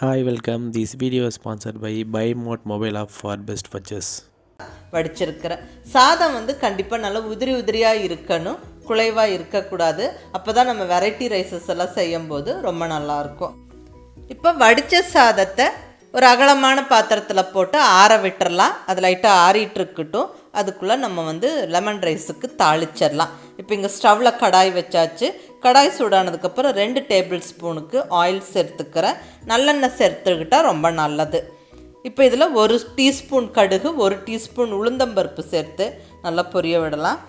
Hi, welcome. This video is sponsored by BuyMode mobile app for best purchase. வடிச்சிருக்கிறேன். சாதம் கண்டிப்பாக நல்லா உதிரி உதிரியாக இருக்கணும், குலைவாக இருக்கக்கூடாது. அப்போ தான் நம்ம வெரைட்டி ரைஸஸ் எல்லாம் செய்யும்போது ரொம்ப நல்லாயிருக்கும். இப்போ வடித்த சாதத்தை ஒரு அகலமான பாத்திரத்தில் போட்டு ஆற விட்டுறலாம். அது லைட்டாக ஆறிட்டு இருக்கட்டும். அதுக்குள்ளே நம்ம லெமன் ரைஸுக்கு தாளிச்சிடலாம். இப்போ இங்கே ஸ்டவ்வில் கடாய் வச்சாச்சு. கடாய் சூடானதுக்கப்புறம் 2 டேபிள் ஸ்பூனுக்கு ஆயில் சேர்த்துக்கிறேன். நல்லெண்ணெய் சேர்த்துக்கிட்டால் ரொம்ப நல்லது. இப்போ இதில் 1 டீஸ்பூன் கடுகு, 1 டீஸ்பூன் உளுந்தம்பருப்பு சேர்த்து நல்லா பொரிய விடலாம்.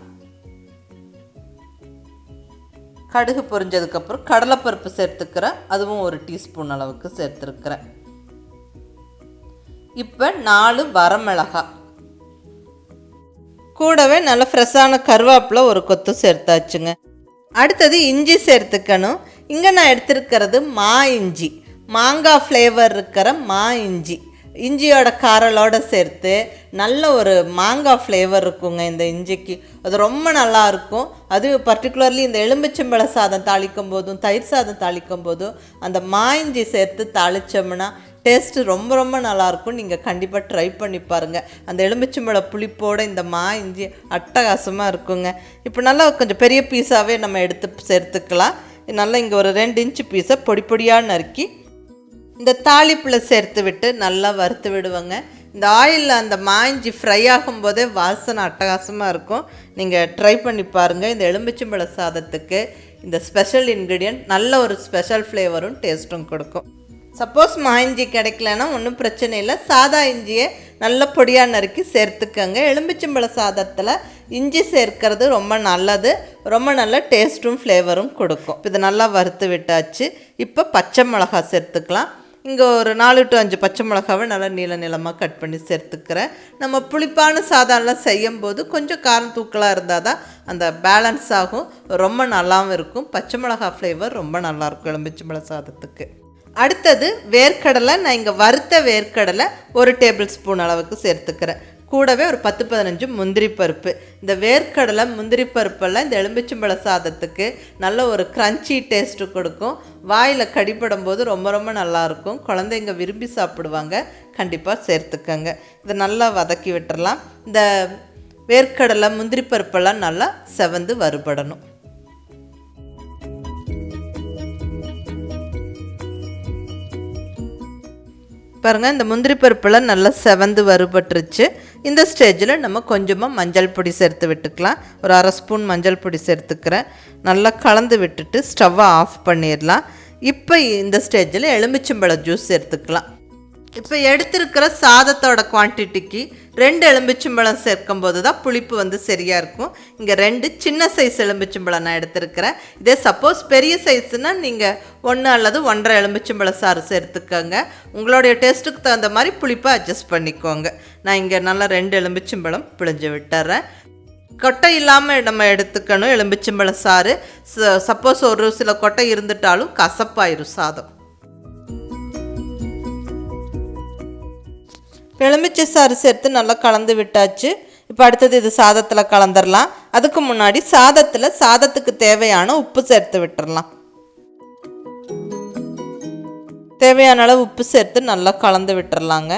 கடுகு பொரிஞ்சதுக்கப்புறம் கடலைப்பருப்பு சேர்த்துக்கிறேன். அதுவும் 1 டீஸ்பூன் அளவுக்கு சேர்த்துருக்கிறேன். இப்போ 4 வரமிளகாய், கூடவே நல்ல ஃப்ரெஷ்ஷான கருவேப்பிலை 1 கொத்து சேர்த்தாச்சுங்க. அடுத்தது இஞ்சி சேர்த்துக்கணும். இங்கே நான் எடுத்துருக்கிறது மா இஞ்சி, மாங்காய் ஃப்ளேவர் இருக்கிற மா இஞ்சி. இஞ்சியோட காரலோடு சேர்த்து நல்ல ஒரு மாங்காய் ஃப்ளேவர் இருக்குங்க இந்த இஞ்சிக்கு. அது ரொம்ப நல்லாயிருக்கும். அது பர்டிகுலர்லி இந்த எலும்பிச்சம்பழ சாதம் தாளிக்கும் போதும் தயிர் சாதம் தாளிக்கும் போதும் அந்த மா இஞ்சி சேர்த்து தாளித்தோம்னா டேஸ்ட்டு ரொம்ப ரொம்ப நல்லாயிருக்கும். நீங்கள் கண்டிப்பாக ட்ரை பண்ணி பாருங்கள். அந்த எலுமிச்சம்பழ புளிப்போடு இந்த மா இஞ்சி அட்டகாசமாக இருக்குங்க. இப்போ நல்லா கொஞ்சம் பெரிய பீஸாகவே நம்ம எடுத்து சேர்த்துக்கலாம். நல்லா இங்கே ஒரு 2 இன்ச்சு பீஸை பொடி பொடியாக நறுக்கி இந்த தாளிப்பில் சேர்த்து விட்டு நல்லா வறுத்து விடுவாங்க. இந்த ஆயிலில் அந்த மா இஞ்சி ஃப்ரை ஆகும்போதே வாசனை அட்டகாசமாக இருக்கும். நீங்கள் ட்ரை பண்ணி பாருங்கள். இந்த எலுமிச்சம்பழ சாதத்துக்கு இந்த ஸ்பெஷல் இன்க்ரீடியன்ட் நல்ல ஒரு ஸ்பெஷல் ஃப்ளேவரும் டேஸ்ட்டும் கொடுக்கும். சப்போஸ் மா இஞ்சி கிடைக்கலன்னா ஒன்றும் பிரச்சனை இல்லை. சாதா இஞ்சியை நல்ல பொடியாக நறுக்கி சேர்த்துக்கங்க. எலும்பிச்சம்பழ சாதத்தில் இஞ்சி சேர்க்கிறது ரொம்ப நல்லது. ரொம்ப நல்ல டேஸ்ட்டும் ஃப்ளேவரும் கொடுக்கும். இதை நல்லா வறுத்து விட்டாச்சு. இப்போ பச்சை மிளகாய் சேர்த்துக்கலாம். இங்கே ஒரு 4 to 5 பச்சை மிளகாவை நல்லா நீளமாக கட் பண்ணி சேர்த்துக்கிறேன். நம்ம புளிப்பான சாதம்லாம் செய்யும்போது கொஞ்சம் காரம் தூக்கலாக இருந்தால் தான் அந்த பேலன்ஸ் ஆகும், ரொம்ப நல்லாவும் இருக்கும். பச்சை மிளகாய் ஃப்ளேவர் ரொம்ப நல்லாயிருக்கும் எலும்பிச்சம்பழ சாதத்துக்கு. அடுத்தது வேர்க்கடலை. நான் இங்கே வறுத்த வேர்க்கடலை 1 டேபிள் ஸ்பூன் அளவுக்கு சேர்த்துக்கிறேன். கூடவே ஒரு 10-15 முந்திரி பருப்பு. இந்த வேர்க்கடலை முந்திரி பருப்பெல்லாம் இந்த எலும்பிச்சம்பழ சாதத்துக்கு நல்ல ஒரு க்ரன்ச்சி டேஸ்ட்டு கொடுக்கும். வாயில் கடிப்படும் போது ரொம்ப ரொம்ப நல்லாயிருக்கும். குழந்தைங்க விரும்பி சாப்பிடுவாங்க. கண்டிப்பாக சேர்த்துக்கங்க. இதை நல்லா வதக்கி விட்டுறலாம். இந்த வேர்க்கடலை முந்திரி பருப்பெல்லாம் நல்லா செவந்து வறுபடணும். பாருங்கள், இந்த முந்திரி பருப்பெல்லாம் நல்லா செவந்து வறுபட்டுருச்சு. இந்த ஸ்டேஜில் நம்ம கொஞ்சமாக மஞ்சள் பொடி சேர்த்து விட்டுக்கலாம். ஒரு 1/2 ஸ்பூன் மஞ்சள் பொடி சேர்த்துக்கிறேன். நல்லா கலந்து விட்டுட்டு ஸ்டவ்வை ஆஃப் பண்ணிடலாம். இப்போ இந்த ஸ்டேஜில் எலுமிச்சம்பழ ஜூஸ் சேர்த்துக்கலாம். இப்போ எடுத்திருக்கிற சாதத்தோட குவான்டிட்டிக்கு 2 எலும்பிச்சம்பழம் சேர்க்கும் போது தான் புளிப்பு சரியாக இருக்கும். இங்கே 2 சின்ன சைஸ் எலும்பிச்சம்பழம் நான் எடுத்துருக்கிறேன். இதே சப்போஸ் பெரிய சைஸ்னால் நீங்கள் 1 அல்லது 1.5 எலும்பிச்சம்பழ சாறு சேர்த்துக்கோங்க. உங்களுடைய டேஸ்ட்டுக்கு தகுந்த மாதிரி புளிப்பை அட்ஜஸ்ட் பண்ணிக்கோங்க. நான் இங்கே நல்லா 2 எலும்பிச்சம்பழம் பிழிஞ்சு விட்டுறேன். கொட்டை இல்லாமல் நம்ம எடுத்துக்கணும் எலும்பிச்சம்பழ சாறு. சப்போஸ் ஒரு சில கொட்டை இருந்துட்டாலும் கசப்பாயிரும் சாதம். எலுமிச்சை சாறு சேர்த்து நல்லா கலந்து விட்டாச்சு. இப்போ அடுத்தது இது சாதத்தில் கலந்துடலாம். அதுக்கு முன்னாடி சாதத்துக்கு தேவையான உப்பு சேர்த்து விட்டுடலாம். தேவையான அளவு உப்பு சேர்த்து நல்லா கலந்து விட்டுறலாங்க.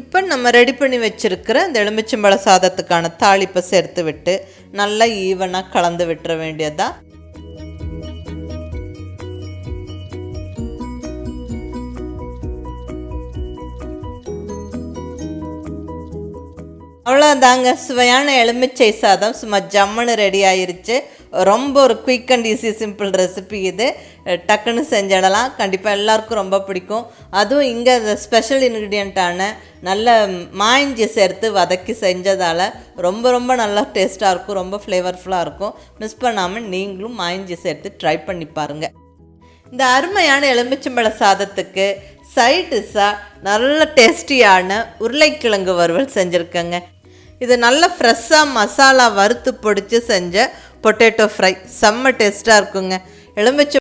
இப்போ நம்ம ரெடி பண்ணி வச்சுருக்கிற இந்த எலுமிச்சம்பழ சாதத்துக்கான தாளிப்பை சேர்த்து விட்டு நல்லா ஈவனாக கலந்து விட்டுற வேண்டியதுதான். அவ்வளோதாங்க, சுவையான எலுமிச்சை சாதம் சும்மா ஜம்முன்னு ரெடி ஆயிருச்சு. ரொம்ப ஒரு quick and easy simple recipe இது. டக்குன்னு செஞ்சிடலாம். கண்டிப்பாக எல்லாருக்கும் ரொம்ப பிடிக்கும். அதுவும் இங்கே இந்த ஸ்பெஷல் இன்க்ரீடியண்ட்டான நல்ல மா இஞ்சி சேர்த்து வதக்கி செஞ்சதால் ரொம்ப ரொம்ப நல்லா டேஸ்ட்டாக இருக்கும், ரொம்ப ஃப்ளேவர்ஃபுல்லாக இருக்கும். மிஸ் பண்ணாமல் நீங்களும் மா இஞ்சி சேர்த்து ட்ரை பண்ணி பாருங்கள். இந்த அருமையான எலுமிச்சம்பழ சாதத்துக்கு சைட் டிஷ்ஷாக நல்ல டேஸ்டியான உருளைக்கிழங்கு வறுவல் செஞ்சுருக்கேங்க. இது நல்ல ஃப்ரெஷ்ஷாக மசாலா வறுத்து பொடிச்சு செஞ்ச பொட்டேட்டோ ஃப்ரை செம்ம டேஸ்ட்டாக இருக்குங்க. எலுமிச்சை